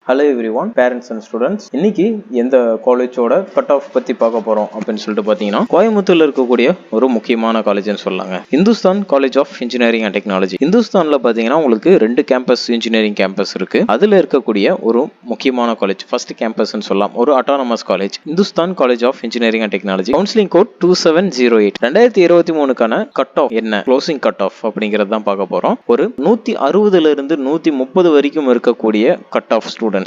Hello everyone, parents and students. இன்னைக்கு எந்த காலேஜோட கட் ஆஃப் பத்தி பார்க்க போறோம் அப்படின்னு சொல்லிட்டு பாத்தீங்கன்னா, கோயம்புத்தூர்ல இருக்கக்கூடிய ஒரு முக்கியமான காலேஜ்னு சொல்லலாங்க. Hindustan college of engineering and technology. இந்துஸ்தான்ல பாத்தீங்கன்னா உங்களுக்கு 2 கேம்பஸ் இன்ஜினியரிங் கேம்பஸ் இருக்கு. அதுல இருக்கக்கூடிய ஒரு முக்கியமான காலேஜ், ஃபர்ஸ்ட் கேம்பஸ்னு சொல்லலாம், ஒரு autonomous college, Hindustan college of engineering and technology. Counselling code 2708. 2023க்கான கட் ஆஃப் என்ன, க்ளோசிங் கட் ஆஃப் அப்படிங்கறது தான் பார்க்க போறோம். ஒரு 160ல இருந்து 130 வரைக்கும் இருக்கக்கூடிய கட் ஆஃப் ஸ்டூடெண்ட்ஸ்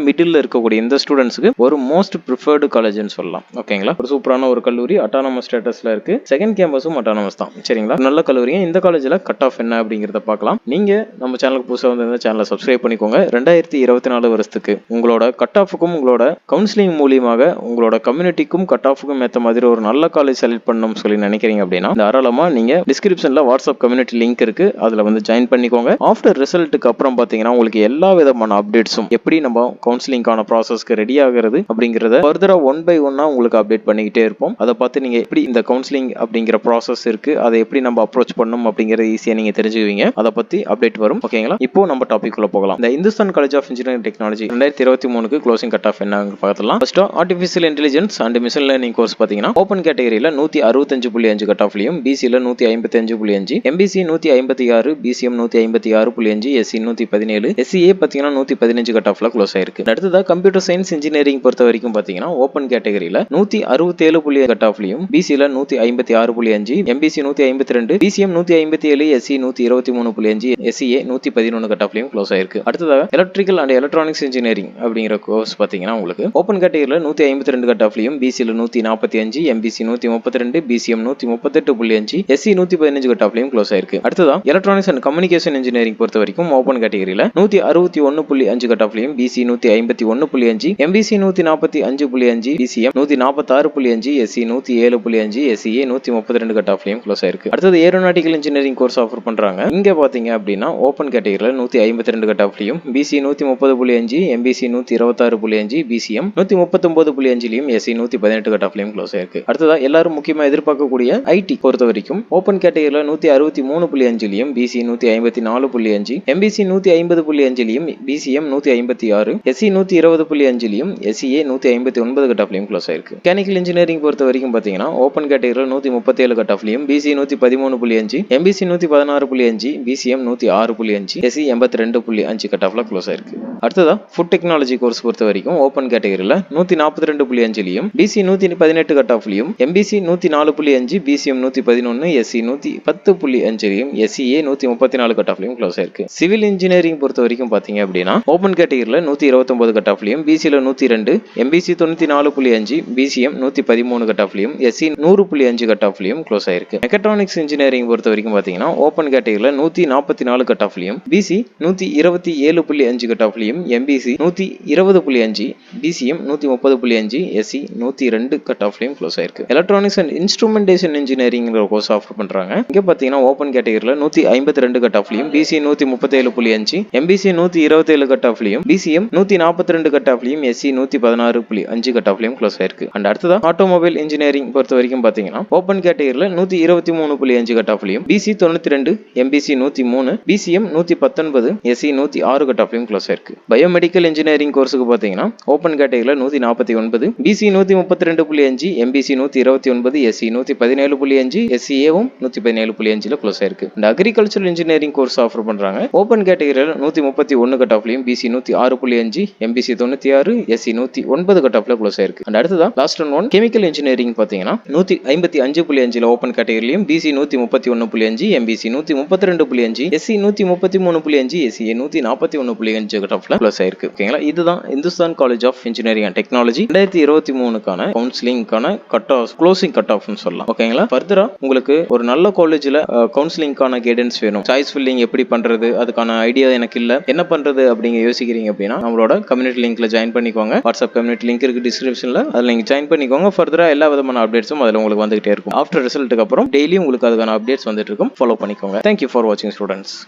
மிடில் இருக்கக்கூடிய இந்த ஸ்டூடெண்ட்ஸ்க்கு ஒரு மோஸ்ட் ப்ரிஃபர்டு காலேஜ்னு சொல்லலாம். ஓகேங்களா, ஒரு சூப்பரான ஒரு கல்லூரி, அட்டானமஸ் ஸ்டேட்டஸ்ல இருக்கு. செகண்ட் கேம்பஸும் அட்டானமஸ் தான். சரிங்களா, நல்ல கல்லூரிங்க. இந்த காலேஜ்ல கட் ஆஃப் என்ன அப்படிங்கறத பார்க்கலாம். நீங்க நம்ம சேனலுக்கு புதுசா வந்து சேனலை சப்ஸ்கிரைப் பண்ணிக்கோங்க. 2024 வருஷத்துக்கு உங்களோட கட் ஆஃபுக்கும் உங்களோட கவுன்சிலிங் மூலியமாக உங்களோட கம்யூனிட்டிக்கும் கட் ஆஃபுக்கும் ஏற்ற மாதிரி ஒரு நல்ல காலேஜ் செலக்ட் பண்ணணும்னு சொல்லி நினைக்கிறீங்க அப்படின்னா தாராளமா நீங்க டிஸ்கிரிப்ஷன்ல வாட்ஸ்அப் கம்யூனிட்டி லிங்க் இருக்கு, அதுல வந்து ஜாயின் பண்ணிக்கோங்க. ஆஃப்டர் ரிசல்ட்டுக்கு அப்புறம் பாத்தீங்கன்னா உங்களுக்கு எல்லா விதமான அப்டேட்ஸும், எப்படி நம்ம கவுன்சிலிங்கான ப்ராசஸ்க்கு ரெடி ஆகிறது அப்படிங்கறத ஃபர்தரா 1 by 1 உங்களுக்கு அப்டேட் பண்ணிக்கிட்டே இருப்போம். அதை பார்த்து நீங்க எப்படி இந்த கவுன்சிலிங் அப்படிங்கிற ப்ராசஸ் இருக்கு, அதை எப்படி நம்ம அப்ரோச் பண்ணணும் அப்படிங்கறத ஈஸியா நீங்க தெரிஞ்சுக்குவீங்க. அதை பத்தி அப்டேட் வரும். ஓகேங்களா, இப்போ நம்ம டாபிக் உள்ள போகலாம். இந்த Hindustan college of engineering technology 2023க்கு க்ளோசிங் கட் ஆஃப் என்ன பார்க்கலாம். First artificial intelligence and machine learning course பாத்தீங்கன்னா ஓபன் கேட்டகரியில 165.5 கட் ஆஃப்லயும், பிசில 155.5, எம்பிசி 156, பிசிஎம் 156.5, எஸ்சி 117, எஸ்சிஏ பாத்தீங்கன்னா 115 கட் ஆஃப்ல க்ளோஸ் ஆயிருக்கு. அடுத்ததா கம்ப்யூட்டர் சயின்ஸ் இன்ஜினியரிங் பொறுத்த வரைக்கும் பாத்தீங்கன்னா ஓபன் கேட்டகரியில 167 கட் ஆஃப்லயும், பிசில 156.5, MBC 152, BCM 157, SC 123.5, SCA 111 cut ஆஃப்லயும் க்ளோஸ் ஆயிருக்கு. அடுத்ததாக எலக்ட்ரிக்கல் அண்ட் எலக்ட்ரானிக்ஸ் இன்ஜினியரிங் அப்படிங்கிற கோர்ஸ் பாத்தீங்கன்னா உங்களுக்கு ஓபன் கேட்டகரியில 152 கட் ஆஃப்லயும், பிசில 145, எம்பிசி 132, பிசிஎம் 138.5, எஸ்சி 115 கட் ஆஃப்லயும் க்ளோஸ் ஆயிருக்கு. அடுத்ததா எலக்ட்ரானிக்ஸ் அண்ட் கம்யூனிகேஷன் இன்ஜினியரிங் பொறுத்த வரைக்கும் ஓபன் கேட்டகரியில 161.5 கட் ஆஃப்லயும், BC 151.5, MBC 145.5, BCM 146.5, SC 107.5, SCA 132 cut ஆஃப்லயும் க்ளோஸ் ஆயிருக்கு. அடுத்தது ஏரோநாட்டிக்கல் இன்ஜினியரிங் கோர்ஸ் ஆஃபர் பண்றாங்க. இங்க பாத்தீங்க அப்படின்னா ஓபன் கேட்டகரியில 152 கட் ஆஃப்லயும், பிசி 130.5, எம்பிசி 126.5, பிசிஎம் 139.5லயும், எஸ்சி 118 கட் ஆஃப்லயும் க்ளோஸ் ஆயிருக்கு. அடுத்ததா எல்லாரும் முக்கியமா எதிர்பார்க்கக்கூடிய ஐடி பொறுத்த வரைக்கும் ஓபன் கேட்டகரியில 163.5லயும், பிசி 154.5, எம்பிசி 150.5லயும், பிசிஎம் 156, எஸ்சி 120.5லயும், எஸ்சிஏ 159 கட் ஆஃப்லயும் க்ளோஸ் ஆயிருக்கு. மெக்கானிக்கல் இன்ஜினியரிங் பொறுத்த வரைக்கும் பாத்தீங்கன்னா ஓபன் கேட்டகரியில 137 கட் ஆஃப்லயும், BC 113.5, MBC 116.5, BCM 106.5, SC 82.5 cut ஆஃப்ல க்ளோஸ் ஆயிருக்கு. அடுத்ததா ஃபுட் டெக்னாலஜி கோர்ஸ் பொறுத்த வரைக்கும் ஓபன் கேட்டகரியில 142.5லயும், பிசி 118 கட் ஆஃப்லயும், எம்பிசி 104.5, பிசிஎம் 111, எஸ்சி 110.5லயும், எஸ்சிஏ 134 கட் ஆஃப்லயும் க்ளோஸ் ஆயிருக்கு. சிவில் இன்ஜினியரிங் பொறுத்த வரைக்கும் பாத்தீங்க அப்படின்னா ஓபன் கேட்டகரியில 129 கட் ஆஃப்லயும், பிசில 102, எம்பிசி 94.5, பிசிஎம் 113 கட் ஆஃப்லயும், எஸ்சி 100.5 கட் ஆஃப்லயும் க்ளோஸ் ஆயிருக்கு. மெக்காட்ரானிக்ஸ் இன்ஜினியரிங் பொறுத்த வரைக்கும் பாத்தீங்கன்னா ஓபன் கேட்டகரியில 144 கட் ஆஃப்லயும், பிசி 127.5 கட் ஆஃப்லயும், எம்பிசி 120.5, பிசிஎம் 130.5, எஸ்சி 102 கட் ஆஃப்லயும் க்ளோஸ் ஆயிருக்கு. Electronics and instrumentation engineering course offer பண்றாங்க. இங்க பாத்தீங்கன்னா ஓபன் கேட்டகரியில 152 கட் ஆஃப்லயும், பிசி 137.5, எம்பிசி 127 கட் ஆஃப்லயும், பிசிஎம் 142 கட் ஆஃப்லயும், எஸ்சி 116.5 கட் ஆஃப்லயும் க்ளோஸ் ஆயிருக்கு. அண்ட் அடுத்ததா ஆட்டோமொபைல் இன்ஜினியரிங் பொறுத்த வரைக்கும் பாத்தீங்கன்னா ஓபன் கேட்டகரியில 123.5 கட் ஆஃப்லயும், BC 92, MBC 103, BCM 119, SC 106 cut ஆஃப்லயும் க்ளோஸ் ஆயிருக்கு. பயோமெடிக்கல் இன்ஜினியரிங் கோர்ஸுக்கு பாத்தீங்கன்னா ஓபன் கேட்டகரியில 149, பிசி 132.5, எம்பிசி 129, எஸ்சி 117.5, எஸ்சிஏவும் 117.5ல க்ளோஸ் ஆயிருக்கு. And agricultural engineering course offer பண்றாங்க. ஓபன் கேட்டகரியில 131 கட் ஆஃப்லயும், பிசி 106.5, எம்பிசி 96, எஸ்சி 109 கட் ஆஃப்ல க்ளோஸ் ஆயிருக்கு. அண்ட் அடுத்ததா last and one chemical engineering பாத்தீங்கன்னா 155.5ல ஓபன் கேட்டகரியிலும், BC 131.5, MBC 132.5, SC 133.5, SCA 141.5 cut ஆஃப்ல க்ளோஸ் ஆயிருக்கு. ஓகேங்களா, இதுதான் Hindustan college of engineering and technology 2023க்கான கவுன்சிலிங்கான கட் ஆஃப், க்ளோசிங் கட் ஆஃப்னு சொல்லலாம். ஓகேங்களா, ஃபர்தரா உங்களுக்கு ஒரு நல்ல காலேஜ்ல கவுன்சிலிங்கான கைடன்ஸ் வேணும், சாய்ஸ் ஃபில்லிங் எப்படி பண்றது, அதுக்கான ஐடியா எனக்கு இல்ல, என்ன பண்றது அப்படிங்க யோசிக்கிறீங்க அப்படின்னா நம்மளோட கம்யூனிட்டி லிங்க்ல ஜாயின் பண்ணிக்கோங்க. வாட்ஸ்அப் கம்யூனிட்டி லிங்க் இருக்கு டிஸ்கிரிப்ஷன்ல, அதுல நீங்க ஜாயின் பண்ணிக்கோங்க. ஃபர்தரா எல்லா விதமான அப்டேட்ஸும் அதுல உங்களுக்கு வந்துகிட்டே இருக்கும். ஆஃப்டர் ரிசல்ட்டுக்கு அப்புறம் டெய்லி உங்களுக்கு அதுக்கான அப்டேட்ஸ் வந்துட்டு இருக்கும். ஃபாலோ பண்ணிக்கோங்க. தேங்க்யூ ஃபார் வாட்சிங் ஸ்டூடெண்ட்ஸ்.